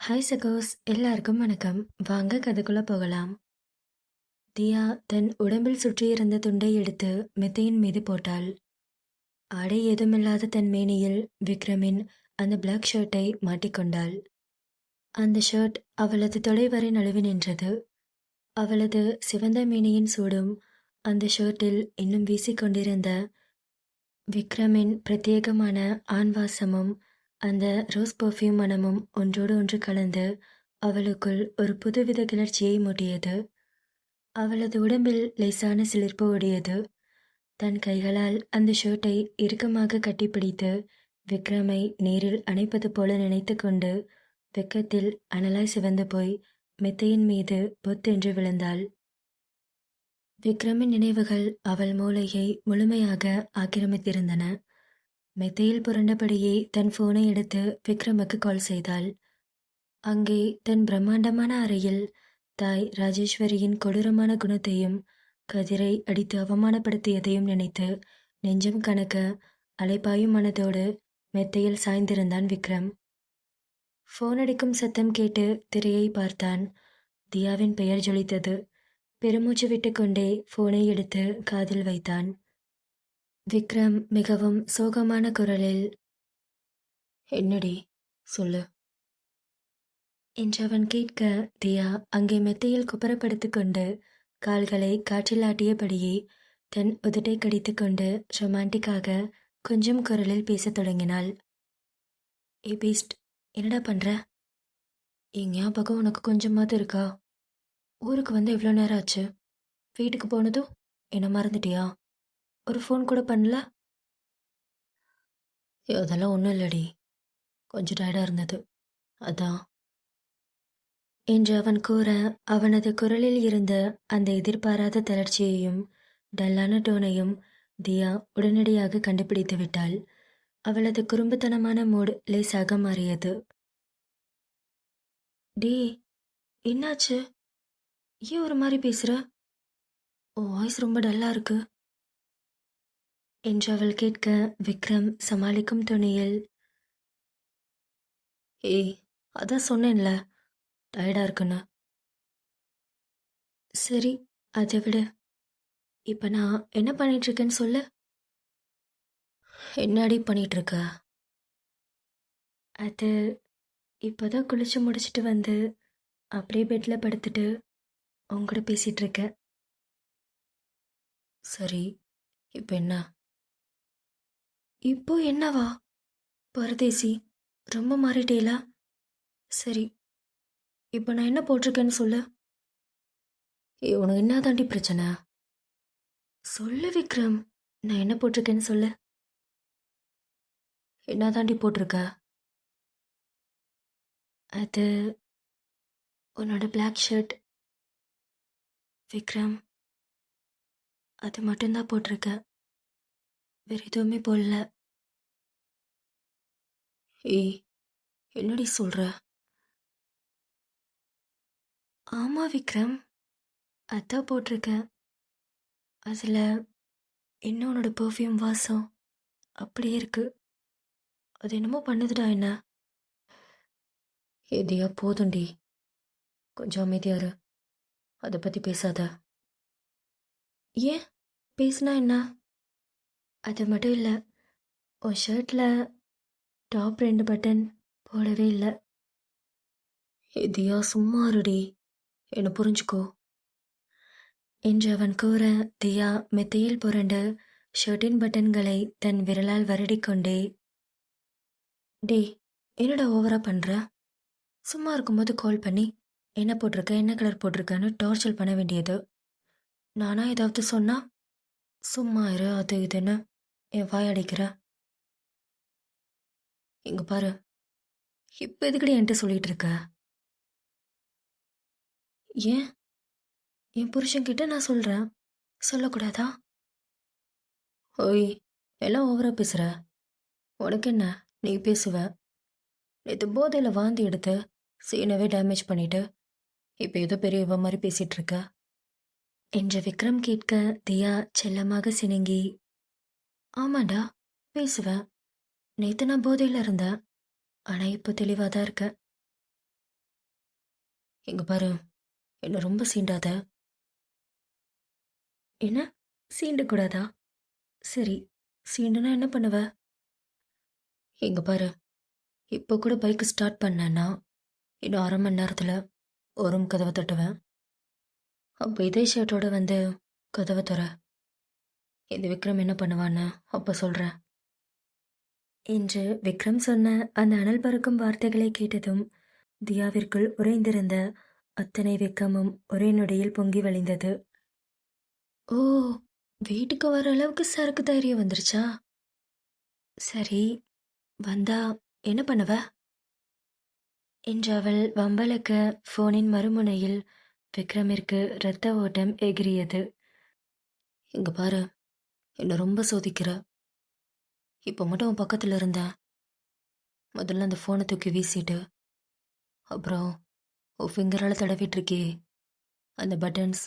Hi சகோஸ், எல்லாருக்கும் வணக்கம். வாங்க கதைக்குள்ள போகலாம். தியா தன் உடம்பில் சுற்றியிருந்த துண்டை எடுத்து மெத்தையின் மீது போட்டாள். ஆடை ஏதுமில்லாத தன் மேனியில் விக்ரமின் அந்த பிளாக் ஷர்ட்டை மாட்டிக்கொண்டாள். அந்த ஷர்ட் அவளது தொடை வரை நழுவி நின்றது. அவளது சிவந்த மேனியின் சூடும் அந்த ஷர்ட்டில் இன்னும் வீசிக்கொண்டிருந்த விக்ரமின் பிரத்யேகமான ஆண் வாசமும் அந்த ரோஸ் பர்ஃப்யூம் மணமும் ஒன்றோடு ஒன்று கலந்து அவளுக்குள் ஒரு புதுவித கிளர்ச்சியை மூட்டியது. அவளது உடம்பில் லேசான சிலிர்ப்பு ஓடியது. தன் கைகளால் அந்த ஷர்ட்டை இறுக்கமாக கட்டிப்பிடித்து விக்ரமை நேரில் அணைப்பது போல நினைத்து கொண்டு வெக்கத்தில் அனலாய் சிவந்து போய் மெத்தையின் மீது பொத்தென்று விழுந்தாள். விக்ரமின் நினைவுகள் அவள் மூளையை முழுமையாக ஆக்கிரமித்திருந்தன. மெத்தையில் புரண்டபடியே தன் போனை எடுத்து விக்ரமுக்கு கால் செய்தாள். அங்கே தன் பிரம்மாண்டமான அறையில் தாய் ராஜேஸ்வரியின் கொடூரமான குணத்தையும் கதிரை அடித்து அவமானப்படுத்தியதையும் நினைத்து நெஞ்சம் கணக்க அலைப்பாயும் மனதோடு மெத்தையில் சாய்ந்திருந்தான் விக்ரம். போன் அடிக்கும் சத்தம் கேட்டு திரையை பார்த்தான். தியாவின் பெயர் ஜொலித்தது. பெருமூச்சு விட்டுக்கொண்டே போனை எடுத்து காதில் வைத்தான். விக்ரம் மிகவும் சோகமான குரலில், "என்னடி சொல்லு" என்றவன் கேட்க, தியா அங்கே மெத்தையில் குப்புறப்படுத்திக் கொண்டு கால்களை காற்றில் ஆட்டியபடியே தன் உதட்டை கடித்து கொண்டு ரொமான்டிக்காக கொஞ்சம் குரலில் பேசத் தொடங்கினாள். "ஏ பீஸ்ட், என்னடா பண்ற? என் ஞாபகம் உனக்கு கொஞ்சமாவது இருக்கா? ஊருக்கு வந்து எவ்வளோ நேரம் ஆச்சு? வீட்டுக்கு போனதும் என்ன மறந்துட்டியா? ஒரு ஃபோன் கூட பண்ணல?" "அதெல்லாம் ஒன்றும் இல்லடி, கொஞ்சம் டயர்டாக இருந்தது, அதான்" என்று அவன் கூற, அவனது குரலில் இருந்த அந்த எதிர்பாராத தளர்ச்சியையும் டல்லான டோனையும் தியா உடனடியாக கண்டுபிடித்து விட்டாள். அவளது குறும்புத்தனமான மூட் லேசாக மாறியது. "டே, என்னாச்சு? ஏன் ஒரு மாதிரி பேசுற? உன் வாய்ஸ் ரொம்ப டல்லா இருக்கு" என்று அவள் கேட்க, விக்ரம் சமாளிக்கும் துணியில், "ஏய், அதான் சொன்னேன்ல டயர்டா இருக்குன்னு." "சரி, அதை விடு. இப்போ நான் என்ன பண்ணிட்டு இருக்கேன்னு சொல்லு." "என்னடி பண்ணிட்டு இருக்க?" "அது இப்போதான் குளிச்சு முடிச்சிட்டு வந்து அப்படியே பெட்டில் படுத்துட்டு உங்கூட பேசிட்டு இருக்கேன்." "சரி, இப்போ என்ன?" "இப்போ என்னவா? பரதேசி, ரொம்ப மாறிட்டேலா? சரி, இப்போ நான் என்ன போட்டிருக்கேன்னு சொல்லு." உனக்கு என்ன தாண்டி பிரச்சனை? சொல்லு விக்ரம், நான் என்ன போட்டிருக்கேன்னு சொல்லு." "என்ன தாண்டி போட்டிருக்க?" "அது உன்னோட பிளாக் ஷர்ட் விக்ரம். அது மட்டும்தான் போட்டிருக்க, வேற எதுவுமே போடல." "ஏய், என்னடி சொல்ற?" "ஆமா விக்ரம், அதான் போட்டிருக்கேன். அதில் இன்னும் உன்னோட பெர்ஃப்யூம் வாசம் அப்படியே இருக்கு. அது என்னமோ பண்ணுதுடா என்ன." "எதையா போதுண்டி, கொஞ்சம் அமைதியா இரு, அதை பற்றி பேசாத." "ஏன்? பேசுனா என்ன?" "அது மட்டும் இல்லை, உன் ஷர்ட்டில் டாப் 2 பட்டன் போடவே இல்லை." "எதையா சும்மா இருடி, என்னை புரிஞ்சுக்கோ" என்று அவன் கூற, தியா மெத்தையில் புரண்டு ஷர்ட்டின் பட்டன்களை தன் விரலால் வருடிக்கொண்டே, "டே, என்னடா ஓவரா பண்ற? சும்மா இருக்கும்போது கால் பண்ணி என்ன போட்டிருக்க, என்ன கலர் போட்டிருக்கன்னு டார்ச்சர் பண்ண வேண்டியது. நானா ஏதாவது சொன்னா சும்மா இரு அது இதுன்னு என் வாய் அடைக்கிற. இங்க பாரு, இப்போ எதுக்கடி என்கிட்ட சொல்லிட்டு இருக்க?" "ஏன்? என் புருஷன்கிட்ட நான் சொல்கிறேன், சொல்லக்கூடாதா?" "ஓய், எல்லாம் ஓவரா பேசுகிற. உனக்கு என்ன, நீ பேசுவ. நேற்று போதையில் வாந்தி எடுத்து சீனவே டேமேஜ் பண்ணிட்டு இப்போ ஏதோ பெரிய இவ மாதிரி பேசிகிட்டு இருக்க" என்று விக்ரம் கேட்க, தியா செல்லமாக சினுங்கி, "ஆமாண்டா, பேசுவேன். நேற்று நான் போதையில் இருந்தேன், ஆனால் இப்போ தெளிவாக தான் இருக்கேன்." இங்க பாரு, என்ன ரொம்ப சீண்டாத. என்ன? சீண்டக்கூடாதா? சரி, சீண்டுனா என்ன பண்ணுவ? இங்க பாரு, இப்போ கூட பைக் ஸ்டார்ட் பண்ணேன்னா, இன்னும் 1/2 மணி நேரத்துல ஒரு ரூம் கதவ தட்டுவேன். அப்ப இதே ஷர்ட்டோட வந்து கதவ தொற. இந்த விக்ரம் என்ன பண்ணுவான்னு அப்ப சொல்றேன். என்று விக்ரம் சொன்ன அந்த அனல் பறக்கும் வார்த்தைகளை கேட்டதும் தியாவிற்குள் உறைந்திருந்த அத்தனை வெக்கமும் ஒரே நொடியில் பொங்கி வழிந்தது. ஓ, வீட்டுக்கு வர அளவுக்கு சரக்கு தைரியம் வந்துருச்சா? சரி, வந்தா என்ன பண்ணுவ? என்று அவள் வம்பளக்க போனின் மறுமுனையில் விக்ரமிற்கு இரத்த ஓட்டம் எகிரியது. இங்க பாரு, என்ன ரொம்ப சோதிக்கிற. இப்போ மட்டும் உன் பக்கத்துல இருந்தேன். முதல்ல அந்த போனை தூக்கி வீசிட்டு, அப்புறம் உன் ஃபிங்கரால தடவிட்டு இருக்கே அந்த பட்டன்ஸ்,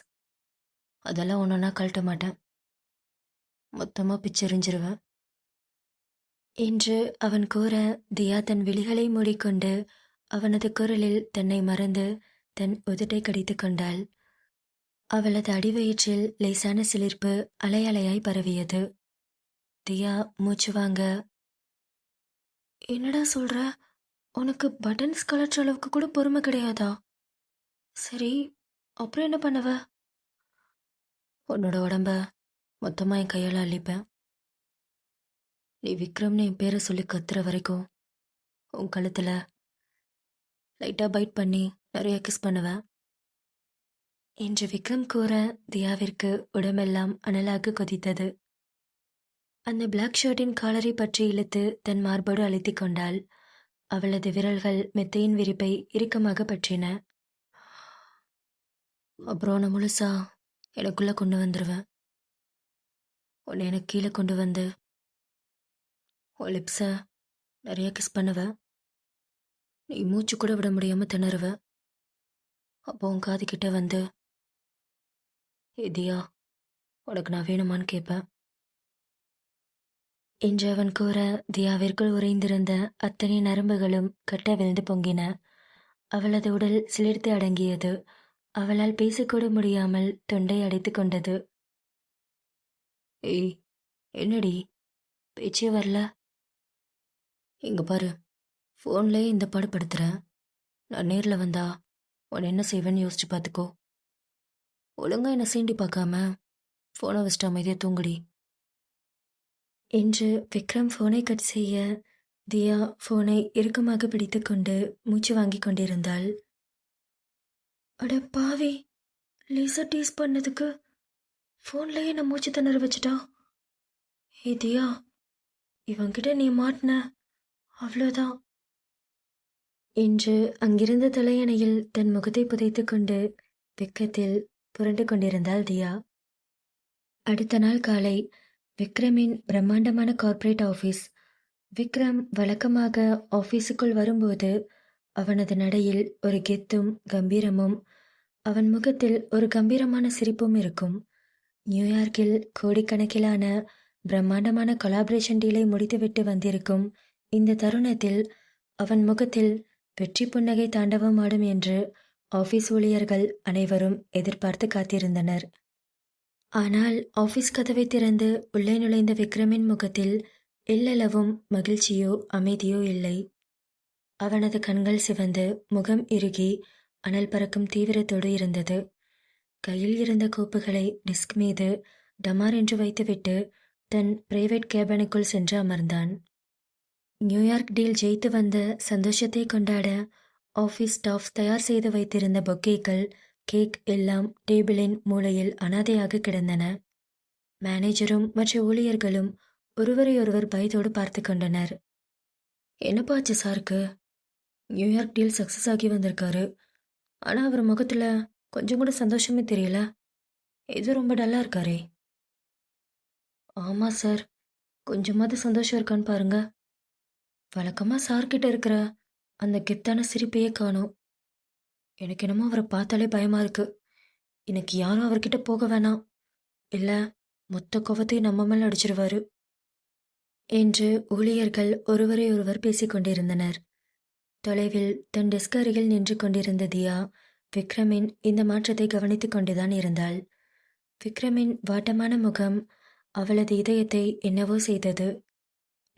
அதெல்லாம் ஒன்றா கழட்ட மாட்டேன். மொத்தமா பிச்செறிஞ்சிருவேன். என்று அவன் கூற தியா தன் விழிகளை மூடிக்கொண்டு அவனது குரலில் தன்னை மறந்து தன் உதட்டை கடித்துக் கொண்டாள். அவளது அடிவயிற்றில் லேசான சிலிர்ப்பு அலை அலையாய் பரவியது. தியா மூச்சு வாங்க, என்னடா சொல்ற? உனக்கு பட்டன்ஸ் கலற்ற அளவுக்கு கூட பொறுமை கிடையாதா? சரி, அப்புறம் என்ன பண்ணுவ? உன்னோட உடம்ப மொத்தமா என் கையால அள்ளிப்பேன். நீ விக்ரம்னு என் பேரை சொல்லி கத்துற வரைக்கும் உன் கழுத்துல லைட்டா பைட் பண்ணி நிறைய கிஸ் பண்ணுவேன். என்று விக்ரம் கூற தியாவிற்கு உடம்பெல்லாம் அனலாக கொதித்தது. அந்த பிளாக் ஷர்ட்டின் காலரை பற்றி இழுத்து தன் மார்போடு அழுத்திக் கொண்டாள். அவளது விரல்கள் மெத்தையின் விரிப்பை இறுக்கமாக பற்றின. அப்புறம் உன்னை முழுசா எனக்குள்ள கொண்டு வந்துருவேன். உன்னை எனக்கு கீழே கொண்டு வந்து உன் லிப்ஸை நிறைய கிஸ் பண்ணுவேன். நீ மூச்சு கூட விட முடியாம திணறுவ. அப்போ உன் காது கிட்ட வந்து, "ஏ தியா, உனக்கு நான் வேணுமான்னு கேட்பேன்." என்று அவன் கூற தியாவிற்குள் உறைந்திருந்த அத்தனை நரம்புகளும் கட்ட விழுந்து பொங்கின. அவளது உடல் சிலிர்த்து அடங்கியது. அவளால் பேசக்கூட முடியாமல் தொண்டை அடைத்துக் கொண்டது. ஏய், என்னடி பேச்சே வரல? இங்க பாரு, ஃபோன்லயே இந்த பாடு படுத்துறேன். நான் நேர்ல வந்தா உன்னை என்ன செய்வேன்னு யோசிச்சு பார்த்துக்கோ. ஒழுங்கா என்ன சீண்டி பார்க்காம ஃபோனை வச்சுட்டு அமைதியாக தூங்குடி. என்று விக்ரம் ஃபோனை கட் செய்ய தியா ஃபோனை இறுக்கமாக பிடித்துக்கொண்டு மூச்சு வாங்கி கொண்டிருந்தாள். அட பாவி, லேசா டீஸ் பண்ணதுக்கு ஃபோன்லயே நான் மூச்சு திணற வச்சுட்டா. ஏ தியா, இவன்கிட்ட நீ மாட்டின, அவ்வளோதான். என்று அங்கிருந்த தலையணையில் தன் முகத்தை புதைத்துக் கொண்டு வெக்கத்தில் புரண்டு கொண்டிருந்தாள் தியா. அடுத்த நாள் காலை விக்ரமின் பிரம்மாண்டமான கார்ப்பரேட் ஆஃபீஸ். விக்ரம் வழக்கமாக ஆஃபீஸுக்குள் வரும்போது அவனது நடையில் ஒரு கெத்தும் கம்பீரமும், அவன் முகத்தில் ஒரு கம்பீரமான சிரிப்பும் இருக்கும். நியூயார்க்கில் கோடிக்கணக்கிலான பிரம்மாண்டமான கொலாபரேஷன் டீலை முடித்துவிட்டு வந்திருக்கும் இந்த தருணத்தில் அவன் முகத்தில் வெற்றி புன்னகை தாண்டவமாடும் என்று ஆஃபீஸ் ஊழியர்கள் அனைவரும் எதிர்பார்த்து காத்திருந்தனர். ஆனால் ஆஃபீஸ் கதவை திறந்து உள்ளே நுழைந்த விக்ரமின் முகத்தில் எல்லளவும் மகிழ்ச்சியோ அமைதியோ இல்லை. அவனது கண்கள் சிவந்து முகம் இறுகி அனல் பறக்கும் தீவிரத்தோடு இருந்தது. கையில் இருந்த கோப்புகளை டிஸ்க் மீது டமார் என்று வைத்துவிட்டு தன் பிரைவேட் கேபினுக்குள் சென்று அமர்ந்தான். நியூயார்க் டீல் ஜெயித்து வந்த சந்தோஷத்தை கொண்டாட ஆஃபீஸ் ஸ்டாஃப் தயார் செய்து வைத்திருந்த பொக்கேக்கள், கேக் எல்லாம் டேபிளின் மூலையில் அனாதையாக கிடந்தன. மேனேஜரும் மற்ற ஊழியர்களும் ஒருவரையொருவர் பயத்தோடு பார்த்து கொண்டனர். என்னப்பாச்சு சாருக்கு? நியூயார்க் டீல் சக்ஸஸ் ஆகி வந்திருக்காரு. ஆனால் அவர் முகத்தில் கொஞ்சம் கூட சந்தோஷமே தெரியல. ஏதோ ரொம்ப டல்லாக இருக்காரே. ஆமாம் சார், கொஞ்சமாவது சந்தோஷம் இருக்கான்னு பாருங்க. வழக்கமாக சார்கிட்ட இருக்கிற அந்த கெத்தான சிரிப்பையே காணோம். எனக்கு என்னமோ அவரை பார்த்தாலே பயமாக இருக்கு. இன்னைக்கு யாரும் அவர்கிட்ட போக வேணாம், இல்லை மொத்த கோவத்தையும் நம்ம மேலே அடிச்சிருவாரு என்று ஊழியர்கள் ஒருவரை ஒருவர் பேசிக்கொண்டிருந்தனர். தொலைவில் தன் டெஸ்க் அருகில் நின்று கொண்டிருந்த தியா விக்ரமின் இந்த மாற்றத்தை கவனித்துக் கொண்டுதான் இருந்தாள். விக்ரமின் வாட்டமான முகம் அவளது இதயத்தை என்னவோ செய்தது.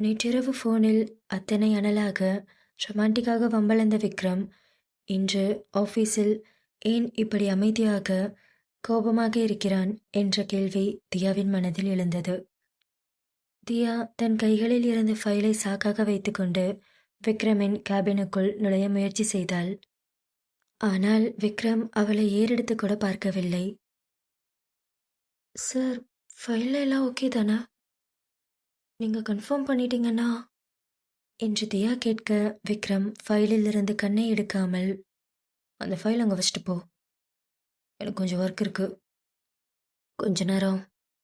நேற்றிரவு ஃபோனில் அத்தனை அனலாக, ரொமான்டிக்காக வம்பளந்த விக்ரம், இன்று ஆஃபீஸில் ஏன் இப்படி அமைதியாக, கோபமாக இருக்கிறான் என்ற கேள்வி தியாவின் மனதில் எழுந்தது. தியா தன் கைகளில் இருந்த ஃபைலை சாக்காக வைத்துக்கொண்டு விக்ரமின் கேபினுக்குள் நுழைய முயற்சி செய்தாள். ஆனால் விக்ரம் அவளை ஏறெடுத்து கூட பார்க்கவில்லை. சார், ஃபைல்ல எல்லாம் ஓகே தானே? நீங்க கன்ஃபார்ம் பண்ணிட்டீங்கன்னா என்று தியா கேட்க, விக்ரம் ஃபைலில் இருந்து கண்ணை எடுக்காமல், அந்த ஃபைல் அங்கே வச்சுட்டு போ, எனக்கு கொஞ்சம் ஒர்க் இருக்கு, கொஞ்ச நேரம்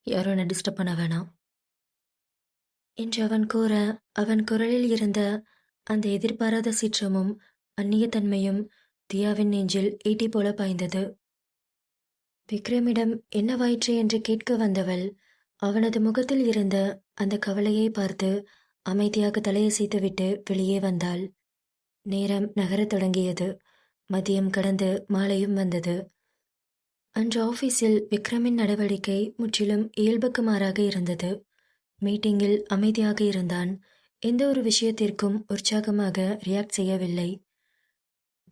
யாரும் என்னை டிஸ்டர்ப் பண்ண வேணாம் என்று அவன் கூற, அவன் குரலில் இருந்த அந்த எதிர்பாராத சீற்றமும் அந்நியத்தன்மையும் தியாவின் நெஞ்சில் ஈட்டி போல பாய்ந்தது. விக்ரமிடம் என்னவாயிற்று என்று கேட்க வந்தவள் அவனது முகத்தில் இருந்த அந்த கவலையை பார்த்து அமைதியாக தலையசைத்துவிட்டு வெளியே வந்தாள். நேரம் நகரத் தொடங்கியது. மதியம் கடந்து மாலையும் வந்தது. அன்று ஆஃபீஸில் விக்ரமின் நடவடிக்கை முற்றிலும் இயல்புக்கு மாறாக இருந்தது. மீட்டிங்கில் அமைதியாக இருந்தான். எந்த ஒரு விஷயத்திற்கும் உற்சாகமாக ரியாக்ட் செய்யவில்லை.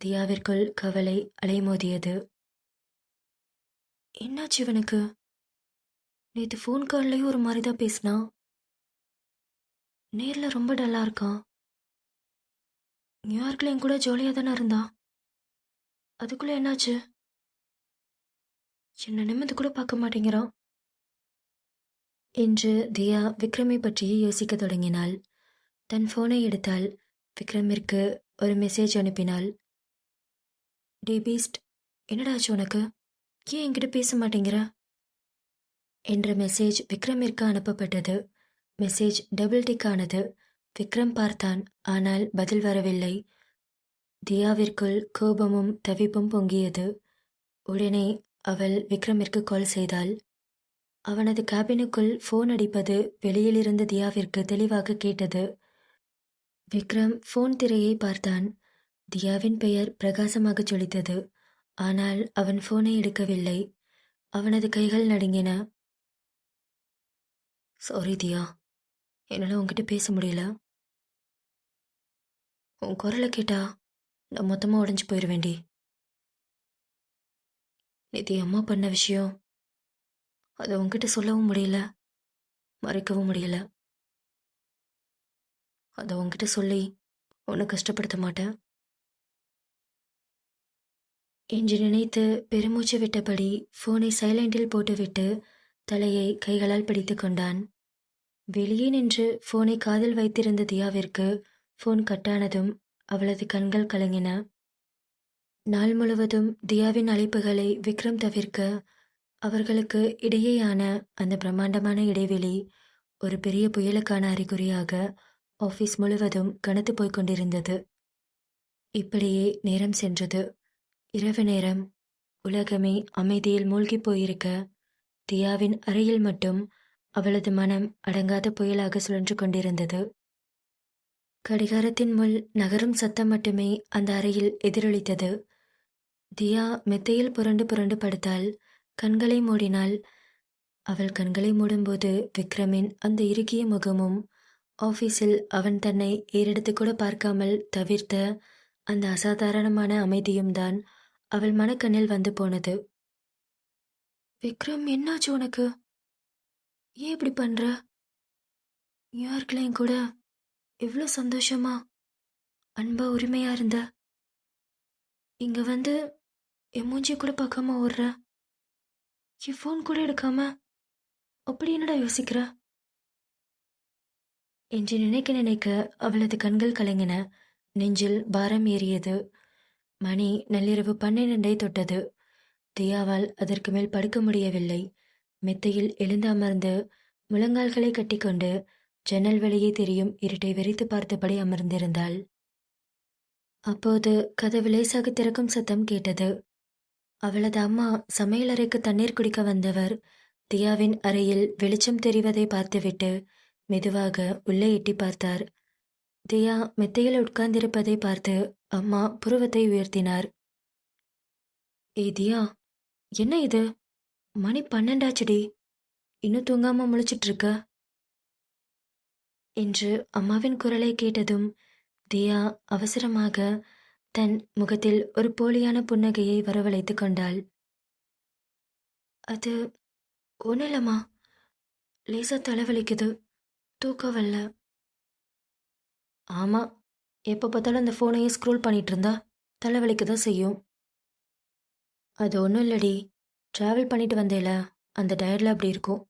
தியாவிற்குள் கவலை அலைமோதியது. என்னாச்சு இவனுக்கு? நேற்று ஃபோன் கால்லையும் ஒரு மாதிரி தான் பேசினான். நேரில் ரொம்ப டல்லாக இருக்கான். நியூயார்க்கில் என் கூட ஜாலியாக தானே இருந்தான். அதுக்குள்ளே என்னாச்சு? என்னை நிமிர்ந்து கூட பார்க்க மாட்டேங்கிறான் என்று தியா விக்ரமை பற்றியே யோசிக்க தொடங்கினாள். தன் ஃபோனை எடுத்தாள். விக்ரமிற்கு ஒரு மெசேஜ் அனுப்பினாள். டே பீஸ்ட், என்னடாச்சு உனக்கு? ஏன் என்கிட்ட பேச மாட்டேங்கிற என்ற மெசேஜ் விக்ரமிற்கு அனுப்பப்பட்டது. மெசேஜ் டபுள் டிக் ஆனது. விக்ரம் பார்த்தான். ஆனால் பதில் வரவில்லை. தியாவிற்குள் கோபமும் தவிப்பும் பொங்கியது. உடனே அவள் விக்ரமிற்கு கால் செய்தாள். அவனது கேபினுக்குள் ஃபோன் அடிப்பது வெளியில் இருந்த தியாவிற்கு தெளிவாக கேட்டது. விக்ரம் ஃபோன் திரையை பார்த்தான். தியாவின் பெயர் பிரகாசமாக ஜொலித்தது. ஆனால் அவன் ஃபோனை எடுக்கவில்லை. அவனது கைகள் நடுங்கின. சாரி தியா, என்னால் உன்கிட்ட பேச முடியல. உன் குரலை கேட்டா நான் மொத்தமாக உடஞ்சி போயிடுவேண்டி. நேற்று அம்மா பண்ண விஷயம், அதை உன்கிட்ட சொல்லவும் முடியல, மறைக்கவும் முடியல. அதை உன்கிட்ட சொல்லி உன்னை கஷ்டப்படுத்த மாட்டேன் என்று நினைத்து பெருமூச்சு விட்டபடி ஃபோனை சைலண்டில் போட்டுவிட்டு தலையை கைகளால் பிடித்து கொண்டான். வெளியே நின்று ஃபோனை காதில் வைத்திருந்த தியாவிற்கு ஃபோன் கட்டானதும் அவளது கண்கள் கலங்கின. நாள் முழுவதும் தியாவின் அழைப்புகளை விக்ரம் தவிர்க்க அவர்களுக்கு இடையேயான அந்த பிரம்மாண்டமான இடைவெளி ஒரு பெரிய புயலுக்கான அறிகுறியாக ஆஃபீஸ் முழுவதும் கனத்து போய்க் கொண்டிருந்தது. இப்படியே நேரம் சென்றது. இரவு நேரம். உலகமே அமைதியில் மூழ்கி போயிருக்க, தியாவின் அறையில் மட்டும் அவளது மனம் அடங்காத புயலாக சுழன்று கொண்டிருந்தது. கடிகாரத்தின் முள் நகரும் சத்தம் மட்டுமே அந்த அறையில் எதிரொலித்தது. தியா மெத்தையில் புரண்டு புரண்டு படுத்தாள். கண்களை மூடினாள். அவள் கண்களை மூடும்போது விக்ரமின் அந்த இறுகிய முகமும், ஆஃபீஸில் அவன் தன்னை ஏறெடுத்து கூட பார்க்காமல் தவிர்த்த அந்த அசாதாரணமான அமைதியும் தான் அவள் மனக்கண்ணில் வந்து போனது. விக்ரம், என்னாச்சு உனக்கு? ஏன் இப்படி பண்ற? நியூயார்க்ல என் கூட எவ்வளோ சந்தோஷமா அன்பா உரிமையா இருந்த, இங்க வந்து என் மூஞ்சி கூட பார்க்காம ஓடுற, என் ஃபோன் கூட எடுக்காம அப்படி என்னடா யோசிக்கிற என்று நினைக்க நினைக்க அவளது கண்கள் கலங்கின. நெஞ்சில் பாரம் ஏறியது. மணி நள்ளிரவு 12 தொட்டது. தியாவால் அதற்கு மேல் படுக்க முடியவில்லை. மெத்தையில் எழுந்து அமர்ந்து முழங்கால்களை கட்டிக்கொண்டு ஜன்னல் வெளியே தெரியும் இருட்டை வெறித்து பார்த்தபடி அமர்ந்திருந்தாள். அப்போது கதவு லேசாக திறக்கும் சத்தம் கேட்டது. அவளது அம்மா சமையலறைக்கு தண்ணீர் குடிக்க வந்தவர் தியாவின் அறையில் வெளிச்சம் தெரிவதை பார்த்துவிட்டு மெதுவாக உள்ளே எட்டி பார்த்தார். தியா மெத்தையில் உட்கார்ந்திருப்பதை பார்த்து அம்மா புருவத்தை உயர்த்தினார். தியா, என்ன இது? மணி 12 இன்னும் தூங்காம முழிச்சிட்டு இருக்க என்று அம்மாவின் குரலை கேட்டதும் தியா அவசரமாக தன் முகத்தில் ஒரு போலியான புன்னகையை வரவழைத்துக் கொண்டாள். அது ஒன்றும் இல்லம்மா, லேசா தலைவலிக்குது, தூக்கம் வரல. ஆமா, எப்போ பார்த்தாலும் அந்த ஃபோனையே ஸ்க்ரோல் பண்ணிட்டு இருந்தா தலைவலிக்க தான் செய்யும். அது ஒன்றும் இல்லடி, ட்ராவல் பண்ணிட்டு வந்தேல, அந்த டயர்டில் அப்படி இருக்கும்.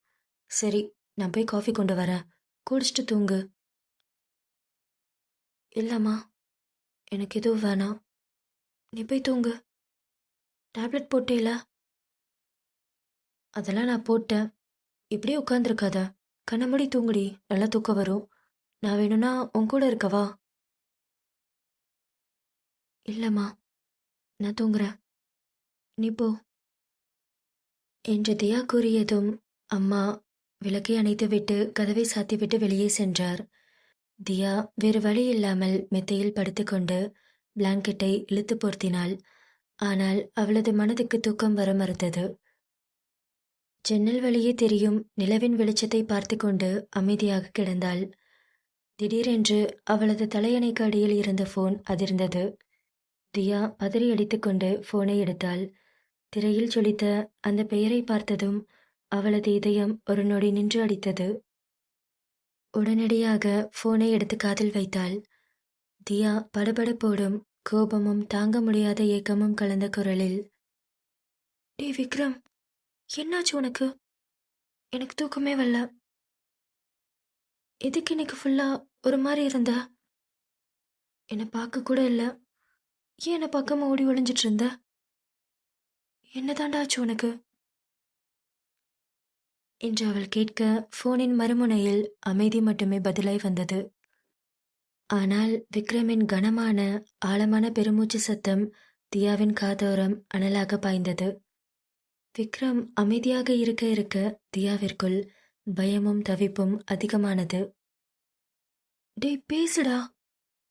சரி, நான் போய் காஃபி கொண்டு வரேன், குடிச்சிட்டு தூங்கு. இல்லைம்மா, எனக்கு எதுவும் வேணாம், நீ போய் தூங்கு. டேப்லெட் போட்டேல? அதெல்லாம் நான் போட்டேன். இப்படியே உட்காந்துருக்காத, கண்ணை மூடி தூங்குடி, நல்லா தூக்கம் வரும். நான் வேணும்னா உன் கூட இருக்கவா? இல்லைம்மா, நான் தூங்குறேன், நீ போ என்று தியா கூறியதும் அம்மா விளக்கை அணைத்துவிட்டு கதவை சாத்திவிட்டு வெளியே சென்றார். தியா வேறு வழி இல்லாமல் மெத்தையில் படுத்துக்கொண்டு பிளாங்கெட்டை இழுத்து போர்த்தினாள். ஆனால் அவளது மனதுக்கு தூக்கம் வர மறுத்தது. ஜன்னல் வழியே தெரியும் நிலவின் வெளிச்சத்தை பார்த்து கொண்டு அமைதியாக கிடந்தாள். திடீரென்று அவளது தலையணைக்கு அடியில் இருந்த ஃபோன் அதிர்ந்தது. தியா பதறி அடித்துக்கொண்டு ஃபோனை எடுத்தாள். திரையில் ஜொலித்த அந்த பெயரை பார்த்ததும் அவளது இதயம் ஒரு நொடி நின்று அடித்தது. உடனடியாக ஃபோனை எடுத்து காதில் வைத்தாள். தியா படபடப்போடும் கோபமும் தாங்க முடியாத ஏக்கமும் கலந்த குரலில், டே விக்ரம், என்னாச்சு உனக்கு? எனக்கு தூக்கமே வரல. எதுக்கு இன்னைக்கு ஃபுல்லா ஒரு மாதிரி இருந்த? என்னை பார்க்க கூட இல்லை, ஏன் என்னை பார்க்காம ஓடி ஒளிஞ்சிட்டு இருந்த? என்னதாண்டா ஆச்சு உனக்கு என்று அவள் கேட்க ஃபோனின் மறுமுனையில் அமைதி மட்டுமே பதிலாய் வந்தது. ஆனால் விக்ரமின் கனமான ஆழமான பெருமூச்சு சத்தம் தியாவின் காதோரம் அனலாக பாய்ந்தது. விக்ரம் அமைதியாக இருக்க இருக்க தியாவிற்குள் பயமும் தவிப்பும் அதிகமானது. டேய் பேசுடா,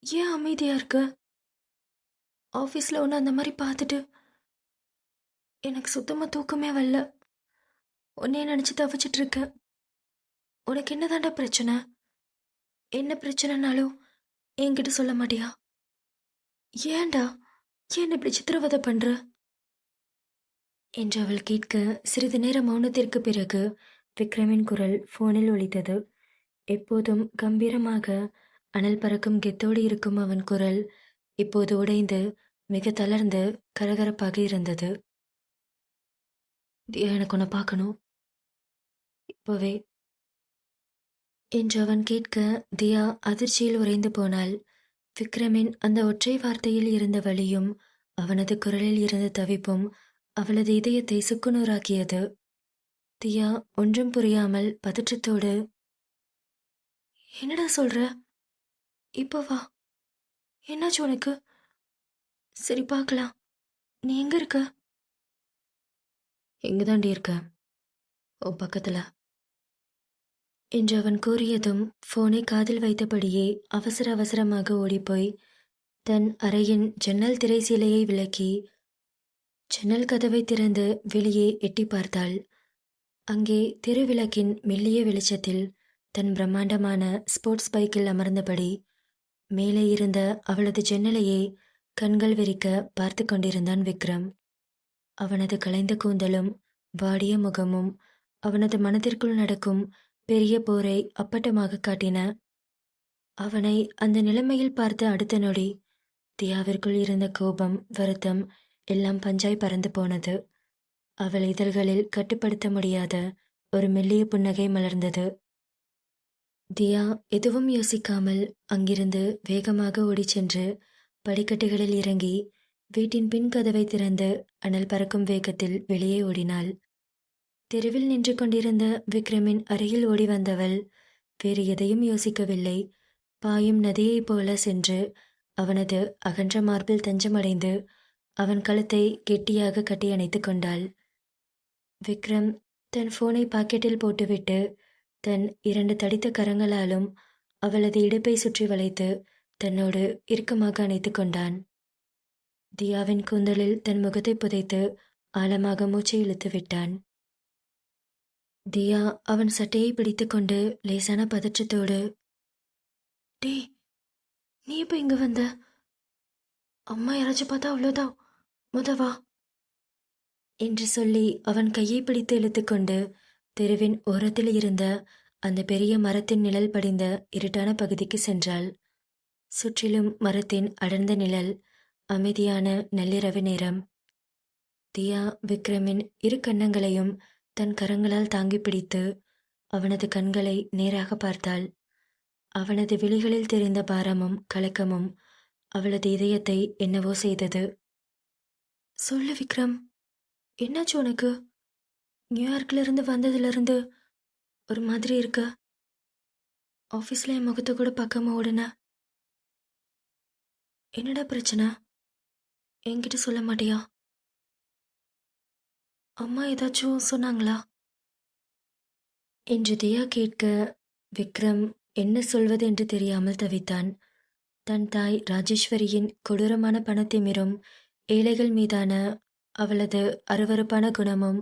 ஏன் அமைதியா இருக்க? ஆஃபீஸில் ஒன்று அந்த மாதிரி பார்த்துட்டு எனக்கு சுத்தமாக தூக்கமே வரல. உன்னைய நினச்சி தவிச்சிட்டு இருக்கேன். உனக்கு என்னதாண்டா பிரச்சனை? என்ன பிரச்சனைனாலும் என்கிட்ட சொல்ல மாட்டியா? ஏன்டா, ஏன் இப்படி சித்திரவதை பண்ற என்று அவள் கேட்க சிறிது நேர மௌனத்திற்கு பிறகு விக்ரமின் குரல் ஃபோனில் ஒலித்தது. எப்போதும் கம்பீரமாக அனல் பறக்கும் கெத்தோடு இருக்கும் அவன் குரல் இப்போது உடைந்து மிக தளர்ந்து கரகரப்பாக இருந்தது. தியா, எனக்கு உன்னை பார்க்கணும், இப்போவே என்று அவன் கேட்க தியா அதிர்ச்சியில் உறைந்து போனாள். விக்ரமின் அந்த ஒற்றை வார்த்தையில் இருந்த வலியும் அவனது குரலில் இருந்த தவிப்பும் அவளது இதயத்தை சுக்குநூறாக்கியது. தியா ஒன்றும் புரியாமல் பதற்றத்தோடு, என்னடா சொல்ற? இப்போ வா, என்னாச்சு உனக்கு? சரி பார்க்கலாம், நீ எங்க இருக்க? எங்கதாண்டி இருக்க? உன் பக்கத்துல என்று அவன் கூறியதும் ஃபோனை காதில் வைத்தபடியே அவசர அவசரமாக ஓடிப்போய் தன் அறையின் ஜன்னல் திரை சீலையை விலக்கி ஜன்னல் கதவை திறந்து வெளியே எட்டி பார்த்தாள். அங்கே தெருவிளக்கின் மெல்லிய வெளிச்சத்தில் தன் பிரம்மாண்டமான ஸ்போர்ட்ஸ் பைக்கில் அமர்ந்தபடி மேலே இருந்த அவளது ஜன்னலையே கண்கள் விரிக்க பார்த்து கொண்டிருந்தான் விக்ரம். அவனது கலைந்த கூந்தலும் வாடிய முகமும் அவனது மனதிற்குள் நடக்கும் பெரிய போரை அப்பட்டமாக காட்டின. அவனை அந்த நிலைமையில் பார்த்த அடுத்த நொடி தியாவிற்குள் இருந்த கோபம், வருத்தம் எல்லாம் பஞ்சாய் பறந்து போனது. அவள் இதழ்களில் கட்டுப்படுத்த முடியாத ஒரு மெல்லிய புன்னகை மலர்ந்தது. தியா எதுவும் யோசிக்காமல் அங்கிருந்து வேகமாக ஓடிச் சென்று படிக்கட்டுகளில் இறங்கி வீட்டின் பின் கதவை திறந்து அனல் பறக்கும் வேகத்தில் வெளியே ஓடினாள். தெருவில் நின்று கொண்டிருந்த விக்ரமின் அருகில் ஓடி வந்தவள் வேறு எதையும் யோசிக்கவில்லை. பாயும் நதியைப் போல சென்று அவனது அகன்ற மார்பில் தஞ்சமடைந்து அவன் கழுத்தை கெட்டியாக கட்டி அணைத்துக் கொண்டாள். விக்ரம் தன் ஃபோனை பாக்கெட்டில் போட்டுவிட்டு தன் 2 தடித்த கரங்களாலும் அவளது இடுப்பை சுற்றி வளைத்து தன்னோடு இறுக்கமாக அணைத்துக் கொண்டான். தியாவின் கூந்தலில் தன் முகத்தை புதைத்து ஆழமாக மூச்சை இழுத்து விட்டான். தியா அவன் சட்டையை பிடித்துக்கொண்டு லேசான பதற்றத்தோடு, டேய், நீ இப்ப இங்க வந்த? அம்மா யாராச்சும் பார்த்தா அவ்வளோதான், முத வா என்று சொல்லி அவன் கையை பிடித்து இழுத்துக்கொண்டு தெருவின் ஓரத்தில் இருந்த அந்த பெரிய மரத்தின் நிழல் படிந்த இருட்டான பகுதிக்கு சென்றாள். சுற்றிலும் மரத்தின் அடர்ந்த நிழல், அமைதியான நள்ளிரவு நேரம். தியா விக்ரமின் இரு கன்னங்களையும் தன் கரங்களால் தாங்கி பிடித்து அவனது கண்களை நேராக பார்த்தாள். அவனது விழிகளில் தெரிந்த பாரமும் கலக்கமும் அவளது இதயத்தை என்னவோ செய்தது. சொல்லு விக்ரம், என்னாச்சு உனக்கு? நியூயார்க்ல இருந்து வந்ததுல இருந்து ஒரு மாதிரி இருக்க. ஆஃபீஸ்ல என் முகத்தை கூட பார்க்காம ஓடுன. என்னடா பிரச்சனை? என்கிட்ட சொல்ல மாட்டியா? அம்மா ஏதாச்சும் சொன்னாங்களா என்று தியா கேட்க, விக்ரம் என்ன சொல்வது என்று தெரியாமல் தவித்தான். தன் தாய் ராஜேஸ்வரியின் கொடூரமான பணத்திமிரும் ஏழைகள் மீதான அவளது அருவருப்பான குணமும்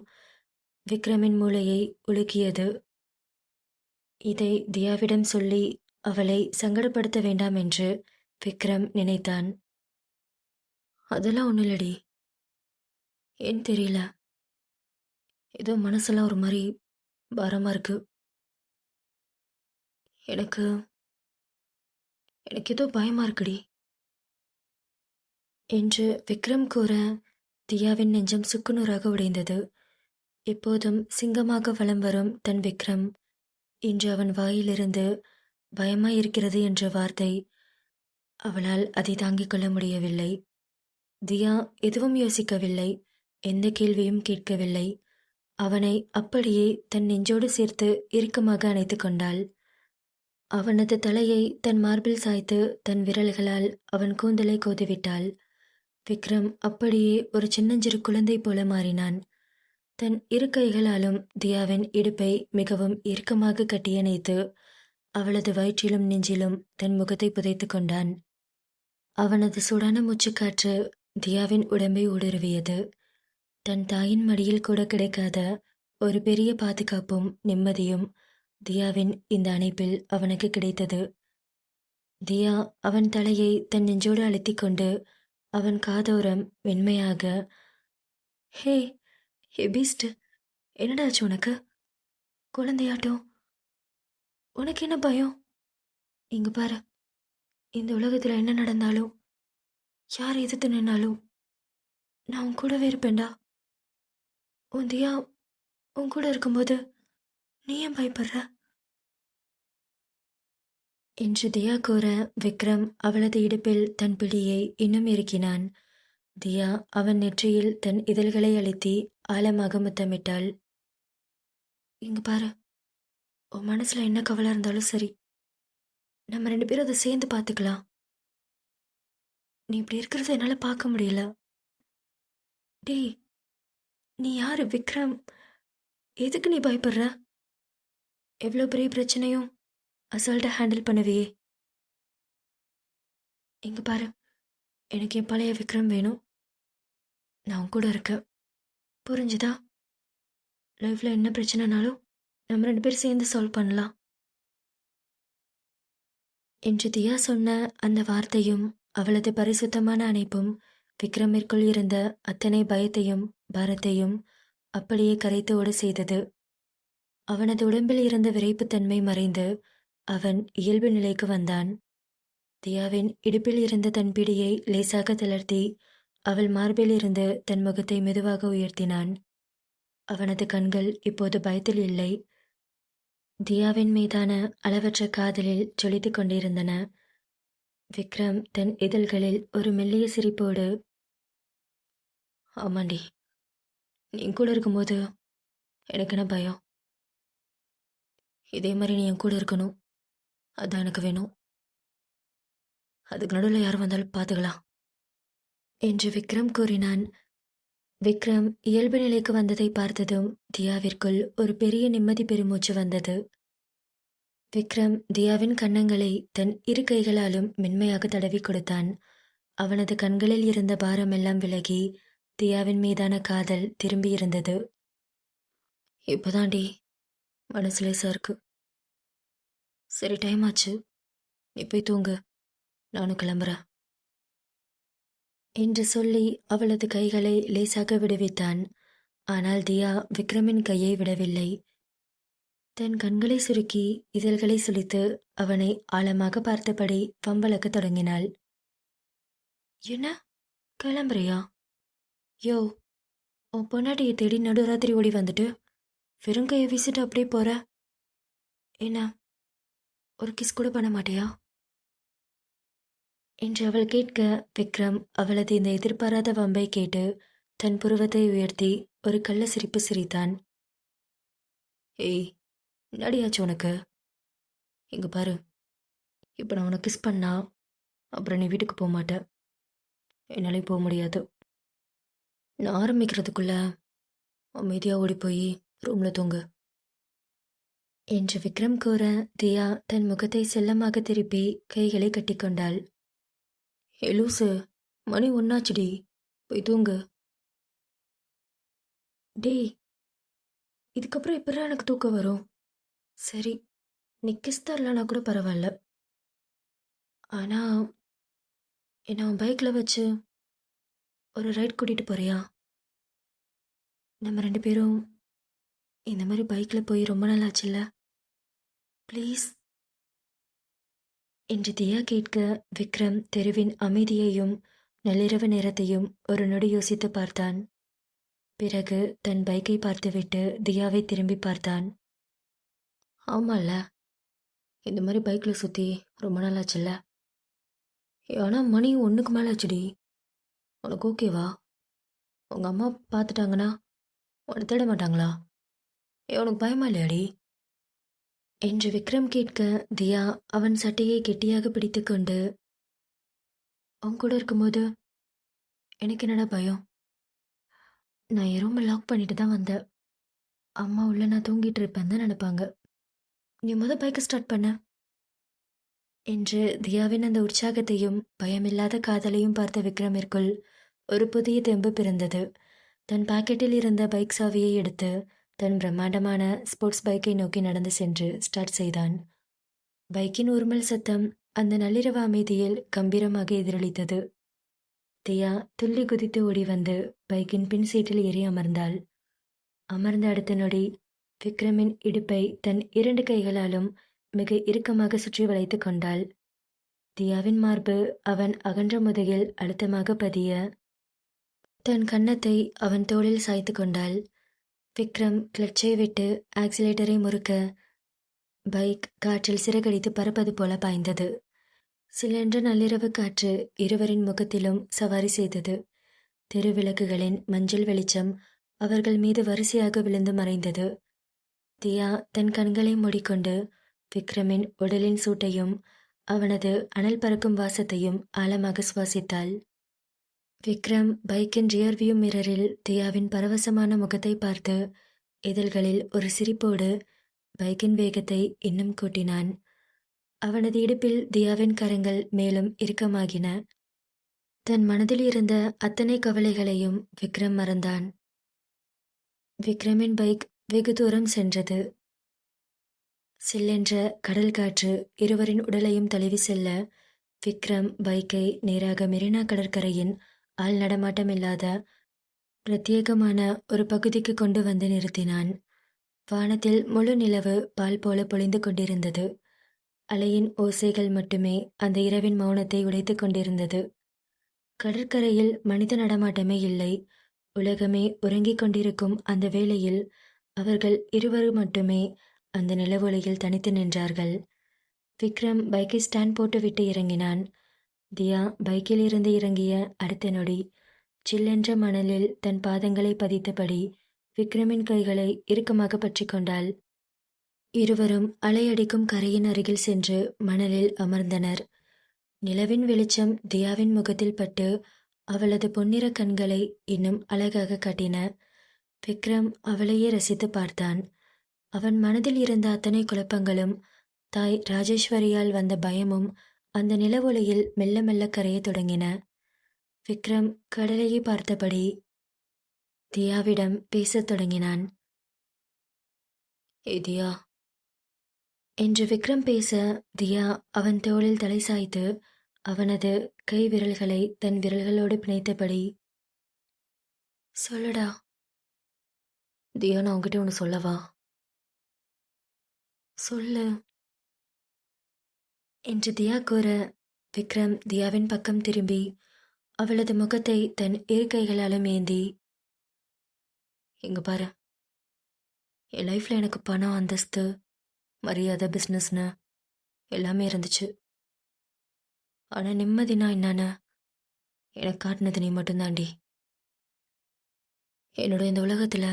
விக்ரமின் மூளையை உலுக்கியது. இதை தியாவிடம் சொல்லி அவளை சங்கடப்படுத்த வேண்டாம் என்று விக்ரம் நினைத்தான். அதெல்லாம் ஒன்றும் இல்லடி. ஏன் தெரியல, ஏதோ மனசெல்லாம் ஒரு மாதிரி பாரமா இருக்கு. எனக்கு எனக்கு ஏதோ பயமா இருக்குடி என்று விக்ரம் கூற, தியாவின் நெஞ்சம் சுக்குநூறாக உடைந்தது. எப்போதும் சிங்கமாக வலம் வரும் தன் விக்ரம் இன்று அவன் வாயிலிருந்து பயமாயிருக்கிறது என்ற வார்த்தை, அவளால் அதை தாங்கிக் கொள்ள முடியவில்லை. தியா எதுவும் யோசிக்கவில்லை, எந்த கேள்வியும் கேட்கவில்லை. அவனை அப்படியே தன் நெஞ்சோடு சேர்த்து இறுக்கமாக அணைத்து கொண்டாள். அவனது தலையை தன் மார்பில் சாய்த்து தன் விரல்களால் அவன் கூந்தலை கோதிவிட்டாள். விக்ரம் அப்படியே ஒரு சின்னஞ்சிறு குழந்தை போல மாறினான். தன் இரு கைகளாலும் தியாவின் இடுப்பை மிகவும் இறுக்கமாக கட்டியணைத்து அவளது வயிற்றிலும் நெஞ்சிலும் தன் முகத்தை புதைத்து கொண்டான். அவனது சூடான மூச்சுக்காற்று தியாவின் உடம்பை ஊடுருவியது. தன் தாயின் மடியில் கூட கிடைக்காத ஒரு பெரிய பாதுகாப்பும் நிம்மதியும் தியாவின் இந்த அணைப்பில் அவனுக்கு கிடைத்தது. தியா அவன் தலையை தன் நெஞ்சோடு அழுத்திக் கொண்டு அவன் காதோரம் மென்மையாக, ஹே ஹே பீஸ்ட், என்னடாச்சு உனக்கு? குழந்தையாட்டம் உனக்கு என்ன பயம்? இங்க பாரு, இந்த உலகத்துல என்ன நடந்தாலும், யார் எதிர்த்து நின்னாலும் நான் உன் கூடவே இருப்பேன்டா. உன் தியா உன் கூட இருக்கும்போது நீ ஏன் பயப்படுற என்று தியா கூற, விக்ரம் அவளது இடுப்பில் தன் பிடியை இன்னும் இறுக்கினான். தியா அவன் நெற்றியில் தன் இதழ்களை அழுத்தி ஆழமாக முத்தமிட்டாள். இங்க பாரு, உன் மனசுல என்ன கவலை இருந்தாலும் சரி, நம்ம 2 பேரும் அதை சேர்ந்து பார்த்துக்கலாம். நீ இப்படி இருக்கிறத என்னால பார்க்க முடியல. டேய், நீ யாரு விக்ரம்? எதுக்கு நீ பயப்படுற? எவ்வளோ பெரிய பிரச்சனையும் அசால்ட்டா ஹேண்டில் பண்ணுவியே. இங்க பாரு, எனக்கு என் பழைய விக்ரம் வேணும். நான் உன் கூட இருக்கேன், புரிஞ்சுதா? லைஃப்ல என்ன பிரச்சனைனாலும் நம்ம 2 பேரும் சேர்ந்து சால்வ் பண்ணலாம் என்று தியா சொன்ன அந்த வார்த்தையும் அவளது பரிசுத்தமான அணைப்பும் விக்ரமிற்குள் இருந்த அத்தனை பயத்தையும் பாரத்தையும் அப்படியே கரைத்து ஓட செய்தது. அவனது உடம்பில் இருந்த விரைப்புத்தன்மை மறைந்து அவன் இயல்பு நிலைக்கு வந்தான். தியாவின் இடுப்பில் இருந்த தன் பிடியை லேசாக தளர்த்தி அவள் மார்பில் இருந்து தன் முகத்தை மெதுவாக உயர்த்தினான். அவனது கண்கள் இப்போது பயத்தில் இல்லை, தியாவின் மீதான அளவற்ற காதலில் ஜொலித்துக் கொண்டிருந்தன. விக்ரம் தன் இதழ்களில் ஒரு மெல்லிய சிரிப்போடு, ஆமாண்டி, நீ என் கூட இருக்கும்போது எனக்கு என்ன பயம்? இதே மாதிரி நீ என் கூட இருக்கணும், அதான் எனக்கு வேணும். அதுக்கு நடுவில் யார் வந்தாலும் பார்த்துக்கலாம் என்று விக்ரம் கூறினான். விக்ரம் இயல்பு நிலைக்கு வந்ததை பார்த்ததும் தியாவிற்குள் ஒரு பெரிய நிம்மதி பெருமூச்சு வந்தது. விக்ரம் தியாவின் கன்னங்களை தன் இரு கைகளாலும் மென்மையாக தடவி கொடுத்தான். அவனது கண்களில் இருந்த பாரமெல்லாம் விலகி தியாவின் மீதான காதல் திரும்பியிருந்தது. இப்போதாண்டி மனசு லேசா இருக்கு. சரி, டைம் ஆச்சு, நீ போய் தூங்கு, நானும் கிளம்புறேன் என்று சொல்லி அவளது கைகளை லேசாக விடுவித்தான். ஆனால் தியா விக்ரமின் கையை விடவில்லை. தன் கண்களை சுருக்கி இதழ்களை சுளித்து அவனை ஆழமாக பார்த்தபடி வம்பளக்கத் தொடங்கினாள். என்ன, கிளம்புறியா? யோ, உன் பொன்னாட்டியை தேடி நடுராத்திரி ஓடி வந்துட்டு வெறும் கையை வீசிட்டு அப்படியே போற. என்ன, ஒரு கிஸ் கூட பண்ண மாட்டியா என்று அவள் கேட்க, விக்ரம் அவளது இந்த எதிர்பாராத வம்பை கேட்டு தன் புருவத்தை உயர்த்தி ஒரு கள்ள சிரிப்பு சிரித்தான். ஏய், நடியாச்சு உனக்கு? இங்க பாரு, இப்போ நான் உனக்கு கிஸ் பண்ணா அப்புறம் நீ வீட்டுக்கு போக மாட்ட, என்னாலே போக முடியாது. நான் ஆரம்பிக்கிறதுக்குள்ள அமைதியாக ஓடி போய் ரூமில் தூங்கு என்று விக்ரம் கூற, தியா தன் முகத்தை செல்லமாக திருப்பி கைகளை கட்டிக்கொண்டாள். ஏ லூசு, மணி ஒன்னாச்சுடி, போய் தூங்கு. டேய், இதுக்கப்புறம் எப்படா எனக்கு தூக்கம் வரும்? சரி, நீ கிஸ் தரலனா கூட பரவாயில்ல, ஆனால் என்னை அவன் பைக்கில் வச்சு ஒரு ரைட் கூட்டிகிட்டு போறியா? நம்ம 2 பேரும் இந்த மாதிரி பைக்கில் போய் ரொம்ப நாள் ஆச்சுல்ல, ப்ளீஸ் என்று தியா கேட்க, விக்ரம் தெருவின் அமைதியையும் நள்ளிரவு நேரத்தையும் ஒரு நொடி யோசித்து பார்த்தான். பிறகு தன் பைக்கை பார்த்துவிட்டு தியாவை திரும்பி பார்த்தான். ஆமால, இந்த மாதிரி பைக்கில் சுற்றி ரொம்ப நாள் ஆச்சுல்ல, ஆனால் மணி 1க்கு மேலே ஆச்சுடி, உனக்கு ஓகேவா? உங்கள் அம்மா பார்த்துட்டாங்கன்னா உன்னை தேட மாட்டாங்களா? உனக்கு பயமா இல்லையாடி என்று விக்ரம் கேட்க, தியா அவன் சட்டையை கெட்டியாக பிடித்து கொண்டு, அவன் கூட இருக்கும்போது எனக்கு என்னடா பயம்? நான் என் ரூமை லாக் பண்ணிட்டு தான் வந்தேன். அம்மா உள்ள நான் தூங்கிட்டு இருப்பேன் தான் நினைப்பாங்க. நீ பைக்கை ஸ்டார்ட் பண்ண என்று தியாவின் அந்த உற்சாகத்தையும் பயமில்லாத காதலையும் பார்த்த விக்ரமிற்குள் ஒரு புதிய தெம்பு பிறந்தது. தன் பாக்கெட்டில் இருந்த பைக் சாவியை எடுத்து தன் பிரம்மாண்டமான ஸ்போர்ட்ஸ் பைக்கை நோக்கி நடந்து சென்று ஸ்டார்ட் செய்தான். பைக்கின் உருமல் சத்தம் அந்த நள்ளிரவு அமைதியில் கம்பீரமாக எதிரொலித்தது. தியா துள்ளி குதித்து ஓடி வந்து பைக்கின் பின் சீட்டில் ஏறி அமர்ந்தாள். அமர்ந்த அடுத்த நொடி விக்ரமின் இடுப்பை தன் 2 கைகளாலும் மிக இறுக்கமாக சுற்றி வளைத்து கொண்டாள். தியாவின் மார்பு அவன் அகன்ற முதுகில் அழுத்தமாக பதிய தன் கன்னத்தை அவன் தோளில் சாய்த்து கொண்டாள். விக்ரம் கிளட்சை விட்டு ஆக்சிலேட்டரை முறுக்க பைக் காற்றில் சிறகடித்து பறப்பது போல பாய்ந்தது. சிலென்ற நள்ளிரவு காற்று இருவரின் முகத்திலும் சவாரி செய்தது. தெருவிளக்குகளின் மஞ்சள் வெளிச்சம் அவர்கள் மீது வரிசையாக விழுந்து மறைந்தது. தியா தன் கண்களை மூடிக்கொண்டு விக்ரமின் உடலின் சூட்டையும் அவனது அனல் பறக்கும் வாசத்தையும் ஆழமாக சுவாசித்தாள். விக்ரம் பைக்கின் ரியர்வியூ மிரரில் தியாவின் பரவசமான முகத்தை பார்த்து இதழ்களில் ஒரு சிரிப்போடு பைக்கின் வேகத்தை இன்னும் கூட்டினான். அவனது இடுப்பில் தியாவின் கரங்கள் மேலும் இறுக்கமாகின. தன் மனதில் இருந்த அத்தனை கவலைகளையும் விக்ரம் மறந்தான். விக்ரமின் பைக் வெகு தூரம் சென்றது. சில்லென்ற கடல் காற்று இருவரின் உடலையும் தழுவி செல்ல விக்ரம் பைக்கை நேராக மெரினா கடற்கரையின் ஆள் நடமாட்டம் இல்லாத பிரத்யேகமான ஒரு பகுதிக்கு கொண்டு வந்து நிறுத்தினான். வானத்தில் முழு நிலவு பால் போல பொழிந்து கொண்டிருந்தது. அலையின் ஓசைகள் மட்டுமே அந்த இரவின் மௌனத்தை உடைத்து கொண்டிருந்தது. கடற்கரையில் மனித நடமாட்டமே இல்லை. உலகமே உறங்கிக் கொண்டிருக்கும் அந்த வேளையில் அவர்கள் இருவரும் மட்டுமே அந்த நிலவொளியில் தனித்து நின்றார்கள். விக்ரம் பைக்கை ஸ்டாண்ட் போட்டுவிட்டு இறங்கினான். தியா பைக்கில் இருந்து இறங்கிய அடுத்த நொடி சில்லென்ற மணலில் தன் பாதங்களை பதித்தபடி விக்ரமின் கைகளை இறுக்கமாக பற்றி கொண்டாள். இருவரும் அலையடிக்கும் கரையின் அருகில் சென்று மணலில் அமர்ந்தனர். நிலவின் வெளிச்சம் தியாவின் முகத்தில் பட்டு அவளது பொன்னிற கண்களை இன்னும் அழகாக காட்டின. விக்ரம் அவளையே ரசித்து பார்த்தான். அவன் மனதில் இருந்த அத்தனை குழப்பங்களும் தாய் ராஜேஸ்வரியால் வந்த பயமும் அந்த நிலவொளியில் மெல்ல மெல்ல கரையத் தொடங்கின. விக்ரம் கடலையை பார்த்தபடி தியாவிடம் பேசத் தொடங்கினான். "ஏ தியா" என்று விக்ரம் பேச, தியா அவன் தோளில் தலை சாய்த்து அவனது கை விரல்களை தன் விரல்களோடு பிணைத்தபடி, "சொல்லுடா." "தியா, நான் உன்கிட்ட ஒன்று சொல்லவா?" "சொல்லு." என்று தியா கூற, விக்ரம் தியாவின் பக்கம் திரும்பி அவளது முகத்தை தன் இரு கைகளாலும் ஏந்தி, "இங்க பாரு, என் லைஃப்ல எனக்கு பணம், அந்தஸ்து, மரியாதை, பிஸ்னஸ்னு எல்லாமே இருந்துச்சு. ஆனால் நிம்மதினா என்னன்னு எனக்கு காட்டினது நீ மட்டும்தாண்டி. என்னோட இந்த உலகத்தில்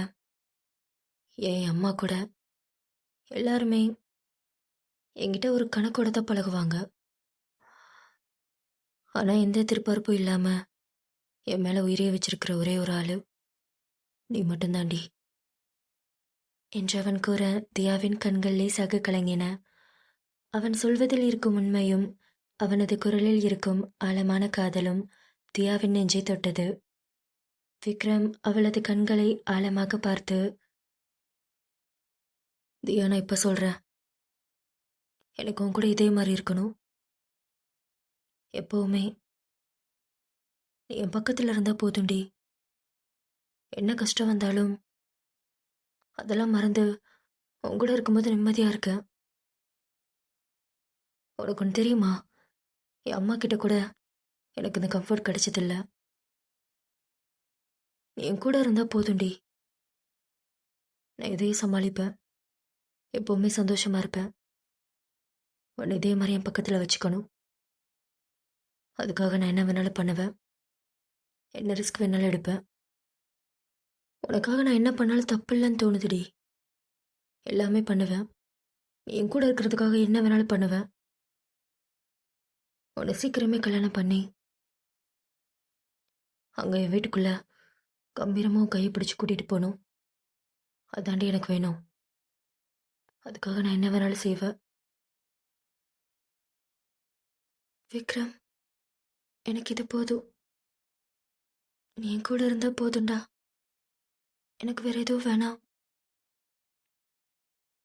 என் அம்மா கூட எல்லாருமே என்கிட்ட ஒரு கணக்கோட தான் பழகுவாங்க. ஆனால் எந்த எதிர்பார்ப்பும் இல்லாமல் என் மேலே உயிரே வச்சிருக்கிற ஒரே ஒரு ஆள் நீ மட்டும்தாண்டி." என்று அவன் கூற, தியாவின் கண்கள் லேசாக கலங்கின. அவன் சொல்வதில் இருக்கும் உண்மையும் அவனது குரலில் இருக்கும் ஆழமான காதலும் தியாவின் நெஞ்சை தொட்டது. விக்ரம் அவளது கண்களை ஆழமாக பார்த்து, "தியா, நான் இப்போ சொல்கிறேன். எனக்கு உன் கூட இதே மாதிரி இருக்கணும். எப்போவுமே நீ என் பக்கத்தில் இருந்தால் போதுண்டி. என்ன கஷ்டம் வந்தாலும் அதெல்லாம் மறந்து உன் கூட இருக்கும்போது நிம்மதியாக இருக்கேன். உனக்கு ஒன்று தெரியுமா, என் அம்மா கிட்ட கூட எனக்கு இந்த கம்ஃபர்ட் கிடைச்சதில்ல. நீ என் கூட இருந்தால் போதுண்டி. நான் எதையும் சமாளிப்பேன். எப்போவுமே சந்தோஷமாக இருப்பேன். உன்னை இதே மாதிரி என் பக்கத்தில் வச்சுக்கணும். அதுக்காக நான் என்ன வேணாலும் பண்ணுவேன். என்ன ரிஸ்க் வேணாலும் எடுப்பேன். உனக்காக நான் என்ன பண்ணாலும் தப்பு இல்லைன்னு தோணுதுடி. எல்லாமே பண்ணுவேன். நீ என் கூட இருக்கிறதுக்காக என்ன வேணாலும் பண்ணுவேன். உன்னை சீக்கிரமே கல்யாணம் பண்ணி அங்கே என் வீட்டுக்குள்ளே கம்பீரமாக கையை பிடிச்சி கூட்டிகிட்டு போகணும். அதாண்டி எனக்கு வேணும். அதுக்காக நான் என்ன வேணாலும் செய்வேன்." "விக்ரம், எனக்கு இது போதும். நீ என் கூட இருந்தால் போதும்டா. எனக்கு வேற எதுவும் வேணாம்."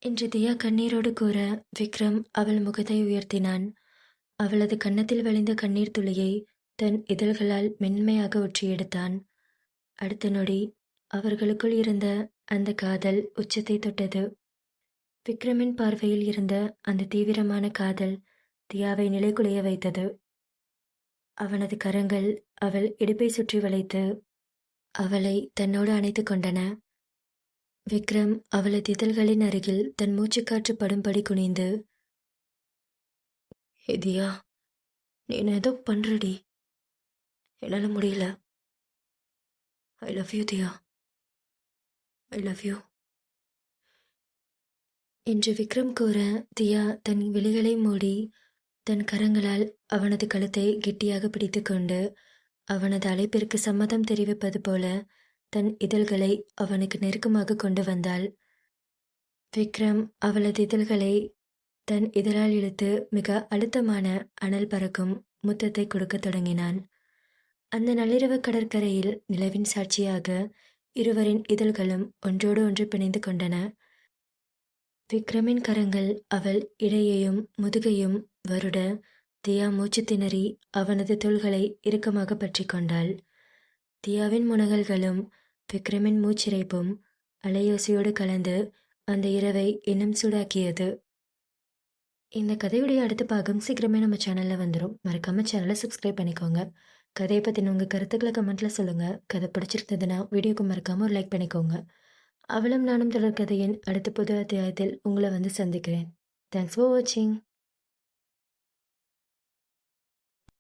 என்று தியா கண்ணீரோடு கூற, விக்ரம் அவள் முகத்தை உயர்த்தினான். அவளது கன்னத்தில் வழிந்த கண்ணீர் துளியை தன் இதழ்களால் மென்மையாக ஒற்றி எடுத்தான். அடுத்த நொடி அவர்களுக்குள் இருந்த அந்த காதல் உச்சத்தை தொட்டது. விக்ரமின் பார்வையில் இருந்த அந்த தீவிரமான காதல் தியாவை நிலைகுலைய வைத்தது. அவனது கரங்கள் அவள் இடுப்பை சுற்றி வளைத்து அவளை தன்னோடு அணைத்து கொண்டன. விக்ரம் அவளது இதழ்களின் அருகில் தன் மூச்சுக்காற்று படும்படி குனிந்து, "ஏ தியா, நீ என்ன ஏதோ பண்றடி. என்னால் முடியல. I love you Diya. I love you." என்று விக்ரம் கூற, தியா தன் விழிகளை மூடி தன் கரங்களால் அவனது கழுத்தை கெட்டியாக பிடித்துக்கொண்டு அவனது அழைப்பிற்கு சம்மதம் தெரிவிப்பது போல தன் இதழ்களை அவனுக்கு நெருக்கமாக கொண்டு வந்தாள். விக்ரம் அவளது இதழ்களை தன் இதழால் இழுத்து மிக அழுத்தமான அனல் பறக்கும் முத்தத்தை கொடுக்கத் தொடங்கினான். அந்த நள்ளிரவு கடற்கரையில் நிலவின் சாட்சியாக இருவரின் இதழ்களும் ஒன்றோடு ஒன்று பிணைந்து கொண்டன. விக்ரமின் கரங்கள் அவள் இடையையும் முதுகையும் வருட தியா மூச்சு திணறி அவனது தோள்களை இறுக்கமாக பற்றி கொண்டாள். தியாவின் முனகல்களும் விக்ரமின் மூச்சிறைப்பும் அலையோசையோடு கலந்து அந்த இரவை இன்னும் சூடாக்கியது. இந்த கதையுடைய அடுத்த பாகம் சீக்கிரமே நம்ம சேனலில் வந்துடும். மறக்காம சேனலை சப்ஸ்கிரைப் பண்ணிக்கோங்க. கதையை பற்றின உங்கள் கருத்துக்களை கமெண்ட்டில் சொல்லுங்கள். கதை பிடிச்சிருந்ததுன்னா வீடியோக்கு மறக்காமல் ஒரு லைக் பண்ணிக்கோங்க. அவளும் நானும் தொடர் கதையின் அடுத்த புது அத்தியாயத்தில் உங்களை வந்து சந்திக்கிறேன். தேங்க்ஸ் ஃபார் வாட்சிங்.